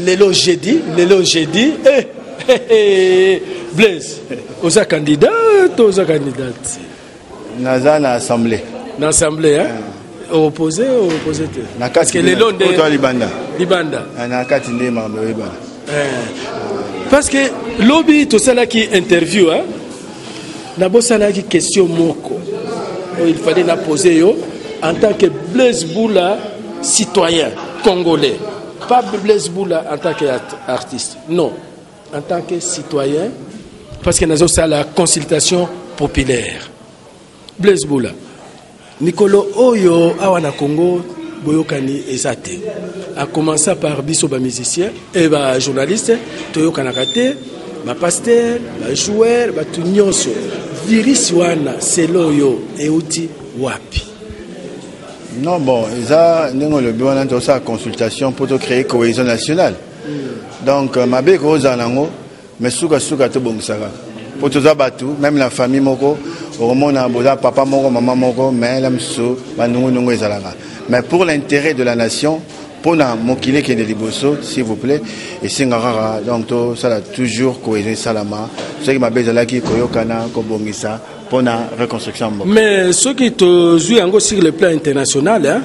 Lelo jeudi. Blaise, aux candidats, aux candidats. Naza na assemblée. Dans l'assemblée, hein? Opposé. Parce que les lots de Libanda. Parce que lobby tout ça là qui interview, hein? D'abord ça là qui question moko. Il fallait la poser yo en tant que Blaise Boula citoyen congolais. Pas Blaise Boula en tant qu'artiste. Non, en tant que citoyen, parce que nous avons ça la consultation populaire. Blaise Boula. Nicolo Oyo awana Congo boyokani ezate. A commencé par biso ba musicien et ba journaliste toyokana kate ba pasteur, ba joueur, ba tunyonso. Virus wana selo yo euti wapi. Non bon, ça nous le besoin de sa consultation pour créer cohésion nationale. Donc ma bé roza nango mais suka to bongsaka. Pour tous abatu, même la famille moko, au moment boza papa moko, maman moko, mais l'amso, banungu ezalaka. Mais pour l'intérêt de la nation, pour na mokile qui est de liboso, s'il vous plaît, et singara donc ça a toujours cohésion salama. Ce qui m'a besoin qui koyokana ko bongisa pour la reconstruction. Mais ceux qui te jouent encore sur le plan international, hein,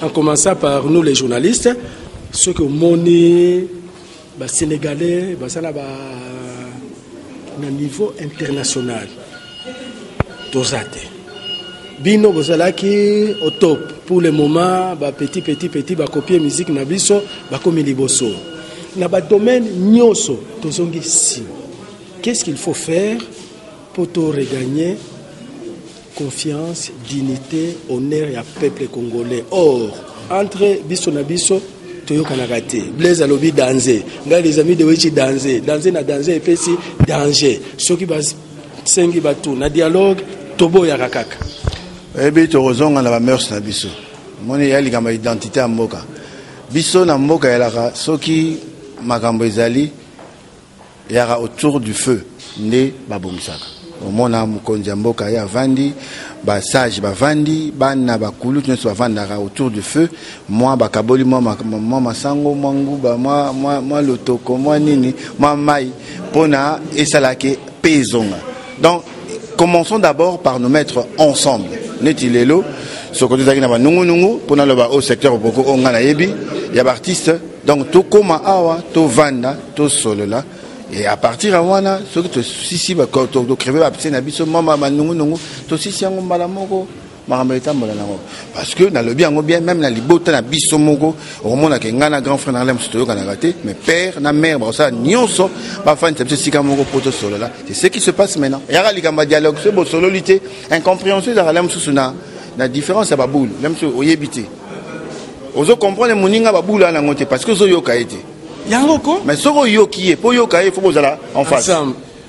en commençant par nous les journalistes, ceux qui ont moni, sénégalais, ça là au niveau international. Tozate. Bino bozalaki au top. Pour le moment, petit, copier musique nabiso, comme liboso. Na ba domaine nyoso, tozongi si. Qu'est-ce qu'il faut faire pour te regagner confiance, dignité, honneur et peuple congolais? Or, entre biso nabiso, toyo kanagate. Blaise alobi danger. Nga les amis de Wechi danger. Danger et puis si danger. Ce qui va sengi batu na dialogue tobo ya kakaka. Ebi to rozonga na ba mœurs na biso. Moni ya likamba identité ya mboka. Biso na mboka ya laka soki makambo ezali yara autour du feu ne babomisaka. Omona mukonzi ya mboka ya vandi ba sage ba vandi bana bakulu nyonso bavandaka autour du feu. Moi bakaboli moi masango moi nguba moi lotoko moi nini moi mai pona esalake pezonga. Donc commençons d'abord par nous mettre ensemble. Netilelo ce côté zaki na ba nungu pona le ba au secteur boko onga na yebi ya ba artiste. Donc to koma awa to vanda to solola. Et à partir de là, ce que tu si quand tu crèves la piscine, biso mama manungu to si yango mbala moko marameta mbala nango parce que dans le bien même na libota na biso moko au moment na ngana grand frère na lem studio kana raté mais père na mère ba ça nyonso ba fan tepse sika moko poto solo là c'est ce qui se passe maintenant yara likamba dialogue c'est bo sololité incompréhension dans lem susuna la différence à baboul lem so oyebité ozo comprendre moninga baboul na ngote parce que zo yoka été mais ce qui est pour yoka il faut poser là en face.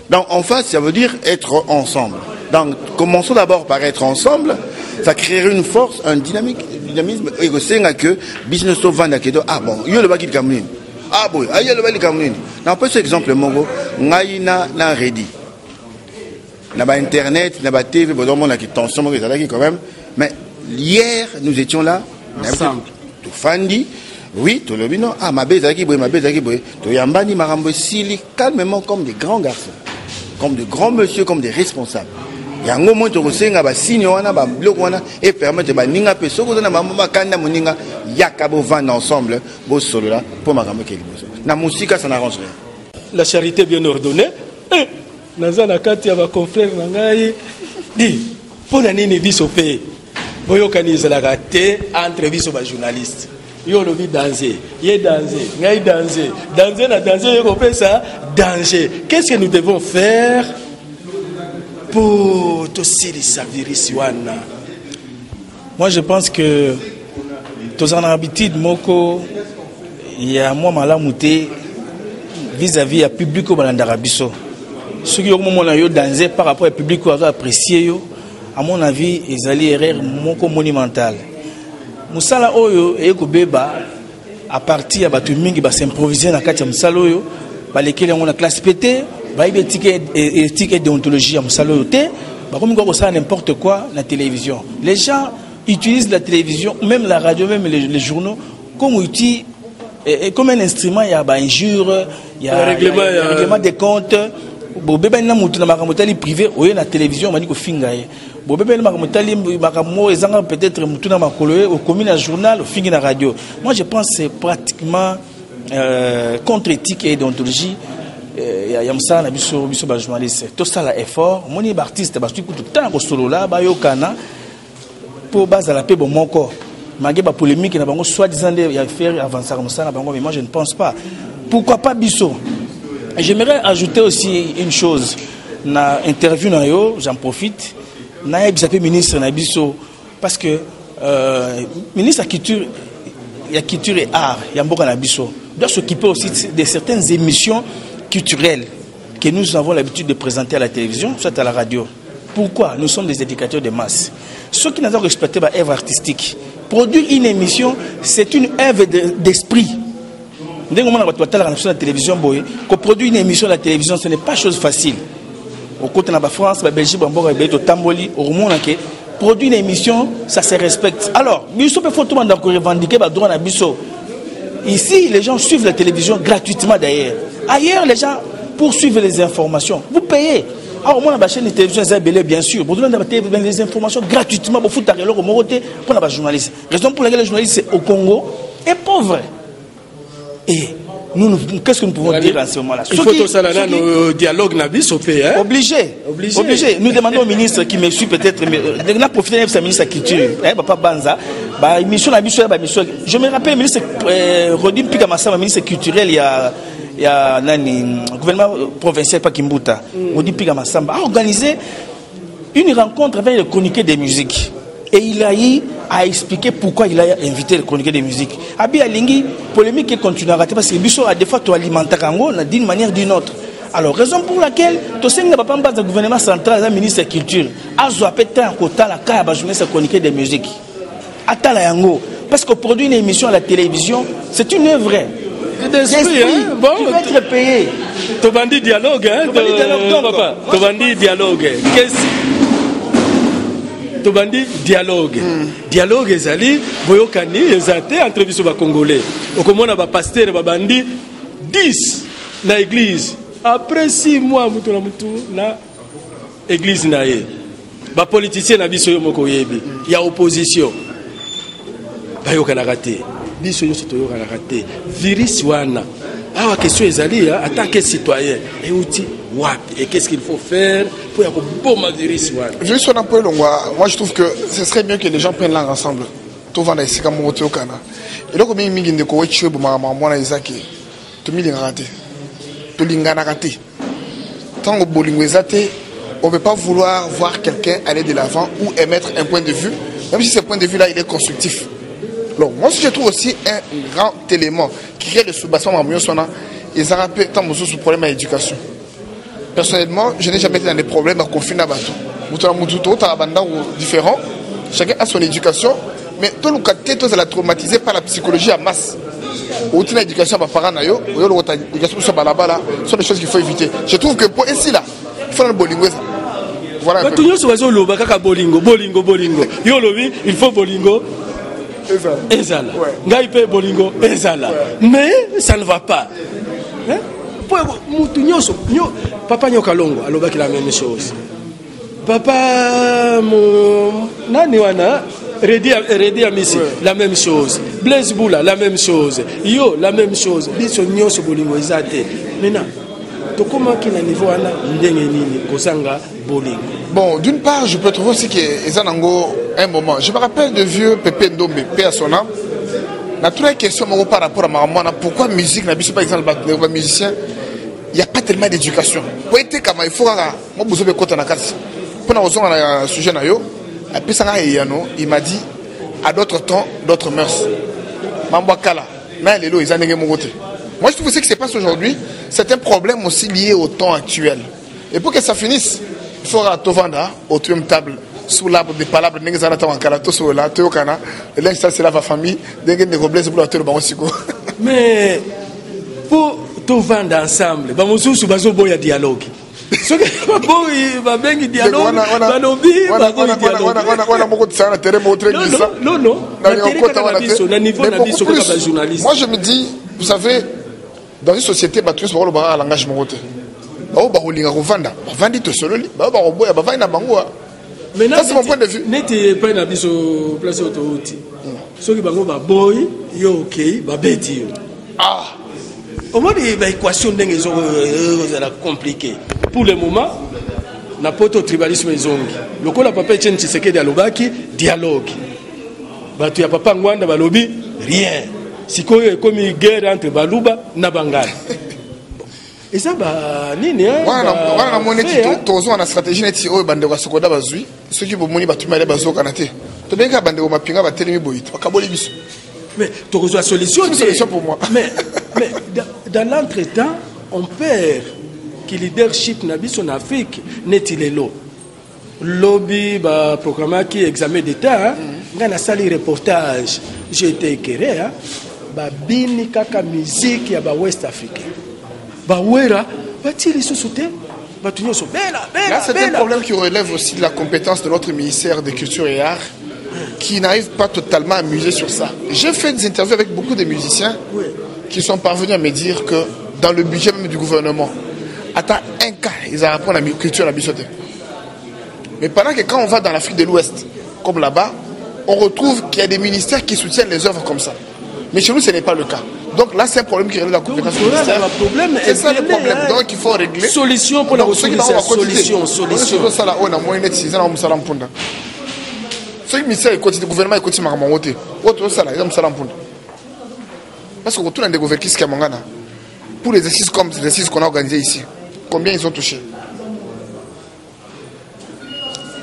Donc en face ça veut dire être ensemble. Donc commençons d'abord par être ensemble, ça créerait une force, un dynamisme et que business to vanda kedo ah bon yo le baki kamlin. Ah boy, aïe le baki kamlin. Dans peu cet exemple mongo ngaina na ready. Na ba internet, na ba TV, bon on a qui tension quand même mais hier nous étions là ensemble. Tout fandi. Oui, tout le monde. Ah, ma bezaki boy, to yambani marambo sili calmement comme des grands garçons, comme de grands messieurs, comme des responsables. Yango mo to kosenga ba sinyo wana ba bloc wana et permettre ba ninga pe soko na mama kanda moninga yakabo vendre ensemble bo solo là pour makambo ke liboso. Na musique ça n'arrange rien. La charité bien ordonnée. Nazana kati ya ba confrère na ngai. Di, pona nini biso pe. Boyo kanizela raté entre biso ba journaliste. Yo le danger, danger, ça danger. Qu'est-ce que nous devons faire pour te servir virus wana? Moi je pense que tous en habitude moko il y a moi malamouté vis-à-vis à public au Balandarabiso. Ce qui au moment là yo danger par rapport au public qui a apprécié yo, à mon avis ils allaient erreur moko monumental. Musala oyo eko beba à partir ya batu mingi ba s'improviser na kati ya musala oyo ba lekele ngona classe PT ba ibe éthique et déontologie ya musala oyo te ba komi ko ça n'importe quoi la télévision. Les gens utilisent la télévision, même la radio, même les journaux comme outil comme un instrument, il y a injure, il y a règlement des comptes. Bon, bébé na mutu na makamotali privé, oye na télévision, on m'a dit que fingaye. Bon, bébé na makamotali makamo ezanga peut-être mutu na makoloe au commune journal, au fingi na radio. Moi, je pense que c'est pratiquement contre éthique et déontologie. Il y a ça na biso ba journaliste. Tout ça là effort, moni ba artiste ba tout temps ko solo là ba yokana pour base à la paix bon mon corps. Malgré la polémique, il y a soi-disant faire avancer comme ça, mais moi je ne pense pas. Pourquoi pas Bisso? J'aimerais ajouter aussi une chose. Dans l'interview, j'en profite. Dans le ministre Bisso, parce que ministre de la culture et art, il y a beaucoup de Bisso, doit s'occuper aussi de certaines émissions culturelles que nous avons l'habitude de présenter à la télévision, soit à la radio. Pourquoi? Nous sommes des éducateurs de masse. Ceux qui n'ont respecté l'œuvre artistique, produire une émission, c'est une œuvre d'esprit. Dès que la télévision, produire une émission à la télévision, ce n'est pas chose facile. Au côté de la France, la Belgique, au Tamboli, au Roumon, produire une émission, ça se respecte. Alors, il faut revendiquer le droit à Bisso. Ici, les gens suivent la télévision gratuitement d'ailleurs. Ailleurs, les gens poursuivent les informations. Vous payez. Alors, moi, la chaîne de télévision, bien sûr. Vous donnez des informations gratuitement pour les journalistes. Raison pour laquelle les journalistes au Congo est pauvre. Et nous, qu'est-ce que nous pouvons dire en ce moment-là? Il faut aussi un dialogue Nabis au pays. Obligé. Nous demandons au ministre qui me suit peut-être, de profiter de sa ministre de la Culture, Papa Banza, je me rappelle, le ministre Rodim Pikamassa, ministre culturel, il y a un gouvernement provincial, pas Kimbuta, Rodim Pikamassa, a organisé une rencontre avec le chroniqueur des musiques. Et il a eu à expliquer pourquoi il a invité le chroniqueur de musique. Abi Alingi, polémique qui continue à rater parce que Bisso a des fois tu alimentes d'une manière ou d'une autre. Alors, raison pour laquelle, tu sais que le gouvernement central, le ministre de la Culture, a pété un quota la caille à journée chroniqueur de musique. Atala Yango. Parce qu'on produit une émission à la télévision, c'est une œuvre. D'esprit, hein? Bon, tu vas être payé. Tu vas dire dialogue, hein? Tu vas dire dialogue. Tobandi dialogue. Dialogue ezali boyokani ezate entre biso ba congolais. Okomona ba pasteur ba bandi 10 na église. Après 6 mois mutu na église na ye. Ba politicien na biso yo moko yebi. Ya opposition. Bayokana raté. Biso yo toyokana raté. Virus wana. Ah, question ezali en tant que citoyen. Et outil et qu'est-ce qu'il faut faire pour avoir un bon virus? Moi je trouve que ce serait mieux que les gens prennent langue ensemble. Tout va dans les cas où tu es. Et donc, il y a des gens qui tant on ne peut pas vouloir voir quelqu'un aller de l'avant ou émettre un point de vue, même si ce point de vue-là il est constructif. Donc, moi je trouve aussi un grand élément qui crée le soubassement ils ont rappelé tant de problèmes à l'éducation. Personnellement, je n'ai jamais été dans des problèmes à confiner à Batou. Différent, chacun a son éducation, mais tout le cas, tout est traumatisé par la psychologie à masse. L'éducation à parents, l'éducation sont des choses qu'il faut éviter. Je trouve que pour ici là, il faut un bolingo. Voilà. Il faut bolingo. Ezala. Ngaïpe bolingo. Ezala. Mais ça ne va pas. Papa Nyokalongo alobaki la même chose. Papa Naniwana Redi Amisi la même chose. Blaise Boula la même chose. Yo la même chose. Biso nyoso bolingo ezate. Maintenant, to comment qu'il a niveau ana ndenge nini kozanga bolingo. Bon, d'une part, je peux trouver aussi que Ezanango un moment. Je me rappelle de vieux Pépé Ndombe, paix à son âme. La troisième question par rapport à Maramana, pourquoi musique, par exemple, les musiciens, il n'y a pas tellement d'éducation. Pour être comme il faut que moi, vous avez côté na carte. Pour nous rejoindre un sujet na yo, après ça il m'a dit à d'autres temps, d'autres mœurs. Mambakala, na lelo ils anengé mon côté. Moi je trouve aussi que c'est pas aujourd'hui, c'est un problème aussi lié au temps actuel. Et pour que ça finisse, il faudra tout vendre autour d'une table. Sous l'arbre des palabres, nous allons en carato sur la théocana, et là, c'est la famille, des robles pour la terre mais pour tout vendre ensemble, nous avons un dialogue. Ce qui est bon, il dialogue. Moi, je me dis, vous savez, dans une société, bah, tout le monde a un langage monté. Bah, bah, on a vanda, bah, vandi tout seul, bah, bah, on boit, bah, vandi na bangoua. Ça, c'est mon point de vue. N'était pas une abysse au place autorité. Ceux qui bango, bah, boy, yo, ok, bah, bêti. Ah! Au moins, l'équation n'est pas compliquée. Pour le moment, n'a pas de tribalisme. Le coup, la papa est Tshisekedi dialogue, dialogue. Bah, tu as papa Ngwanda balobi, rien. Si quoi comme une guerre entre Baluba na Bangal. Et ça, bah, nini, hein? Voilà, la monnaie qui tozo na stratégie net si o bande wa sokoda bazui. Ceux qui vont moni batumale bazo kanate. To bien ka bande wa mapinga ba telemi boyit. Bakaboli biso. Mais tu reçois solution. C'est une solution pour moi. Mais dans l'entretemps, on perd que le leadership en Afrique n'est-il là. Lobby, programme qui examen d'État, on a sali reportage, j'ai été éclairé, bini kaka musique ya West africain. Wera, tiri sous-souté, là, c'est un problème qui relève aussi de la compétence de notre ministère de Culture et Arts, qui n'arrive pas totalement à muser sur ça. J'ai fait des interviews avec beaucoup de musiciens qui sont parvenus à me dire que dans le budget même du gouvernement, attends un cas, ils ont rapport à la culture à la bisoté. Mais pendant que quand on va dans l'Afrique de l'Ouest, comme là-bas, on retrouve qu'il y a des ministères qui soutiennent les œuvres comme ça. Mais chez nous, ce n'est pas le cas. Donc là, c'est un problème qui relève de la compétence du ministère. C'est ça le problème. Donc il faut régler. Solution pour la solution. Ce ministère est côté du gouvernement est côté Maramongote. Autre ça là, ils ont ça l'ampoule. Parce qu'on retourne dans des gouvernements qui Mangana. Pour les exercices comme les exercices qu'on a organisés ici, combien ils ont touché?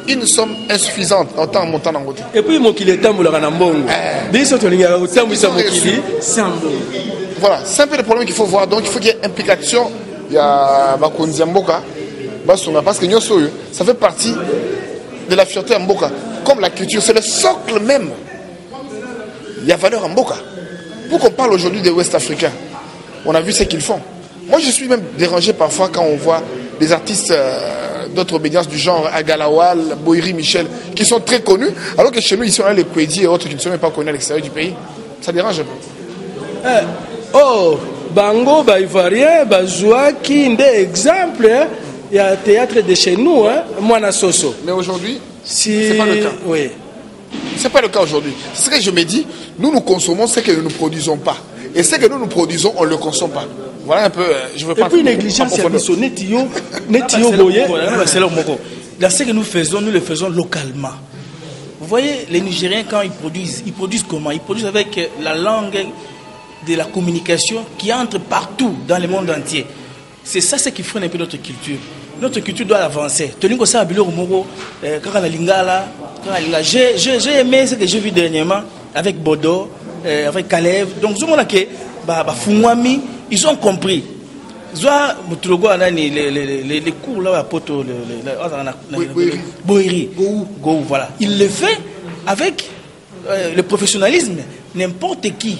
Une somme insuffisante en temps montant en côté. Et puis, mon qu'il est temps pour le Ranambongo. Voilà, c'est un peu le problème qu'il faut voir. Donc, il faut qu'il y ait implication. Il y a Bakonzi Mboka, parce que ça fait partie de la fierté à Mboka. Comme la culture, c'est le socle même. Il y a valeur en Mboka. Pour qu'on parle aujourd'hui des Ouest africains, on a vu ce qu'ils font. Moi, je suis même dérangé parfois quand on voit des artistes d'autres obédiences du genre Agalawal, Boiri, Michel, qui sont très connus, alors que chez nous, ici, on a les Kwedi et autres qui ne sont même pas connus à l'extérieur du pays. Ça dérange un peu. Oh, Bango, Ivoirien, Bazouaki, des exemples, il y a un théâtre de chez nous, Moana Soso. Mais aujourd'hui, c'est pas le cas. Oui. C'est pas le cas aujourd'hui. C'est ce que je me dis, nous consommons ce que nous ne produisons pas. Et ce que nous produisons, on ne le consomme pas. Voilà un peu, je veux pas... Et puis négligence, c'est dans ce que nous faisons, nous le faisons localement. Vous voyez, les Nigériens, quand ils produisent comment? Ils produisent avec la langue de la communication qui entre partout dans le monde entier. C'est ça ce qui freine un peu notre culture. Notre culture doit avancer. J'ai aimé ce que j'ai vu dernièrement avec Bodo, avec Kalev. Donc, ils ont compris. Les cours là, Boiri, voilà. Il le fait avec le professionnalisme. N'importe qui,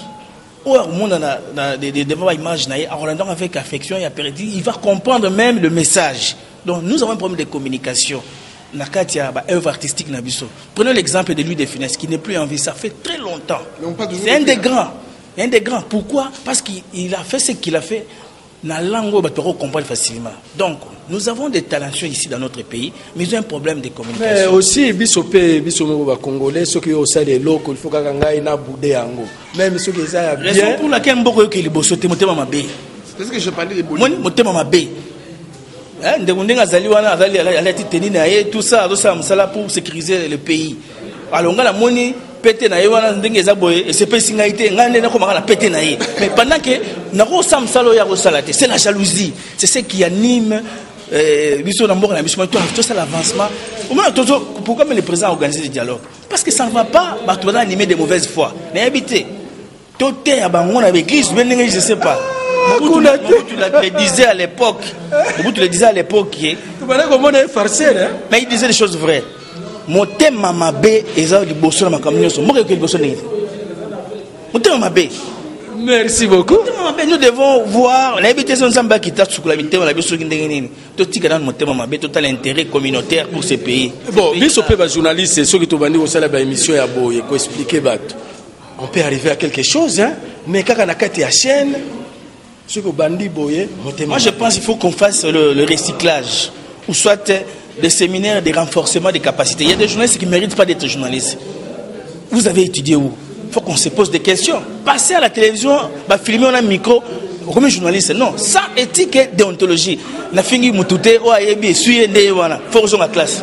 au monde devant l'image, avec affection et appétit, il va comprendre même le message. Donc nous avons un problème de communication. Œuvre artistique. Prenons l'exemple de Louis de Funès qui n'est plus en vie. Ça fait très longtemps. C'est un des grands. Un des grands. Pourquoi? Parce qu'il a fait ce qu'il a fait. La langue, on peut comprendre facilement. Donc, nous avons des talentueux ici dans notre pays, mais ils ont un problème de communication. Mais aussi, Congolais, ceux qui ont ça des locaux, il faut qu'ils aient boudé. Même ceux qui ont bien. Raison pour laquelle je suis bossé, c'est parce que je parlais de Bolivie. Tout ça pour sécuriser le pays. Alors, on a la monnaie. Et c'est pendant que c'est la jalousie, c'est ce qui anime l'avancement. Pourquoi le président a organisé le dialogue? Parce que ça ne va pas animer de mauvaise foi. Je ne sais pas. Tu le disais à l'époque. Mais il disait des choses vraies. Merci beaucoup. Nous devons voir l'intérêt communautaire pour ce pays. Bon, les journalistes, ceux qui ont émission à Boye, expliquer. on peut arriver à quelque chose, hein, mais quand on a la chaîne, ce que Bandi Boye, moi je pense qu'il faut qu'on fasse le recyclage, ou soit des séminaires de renforcement des capacités. Il y a des journalistes qui ne méritent pas d'être journalistes. Vous avez étudié où? Il faut qu'on se pose des questions. Passer à la télévision, bah, filmer, on a un micro, comme journaliste, non. Sans éthique et déontologie. La fingi moutouté, ou ayebi, suye, faut rejoindre la classe.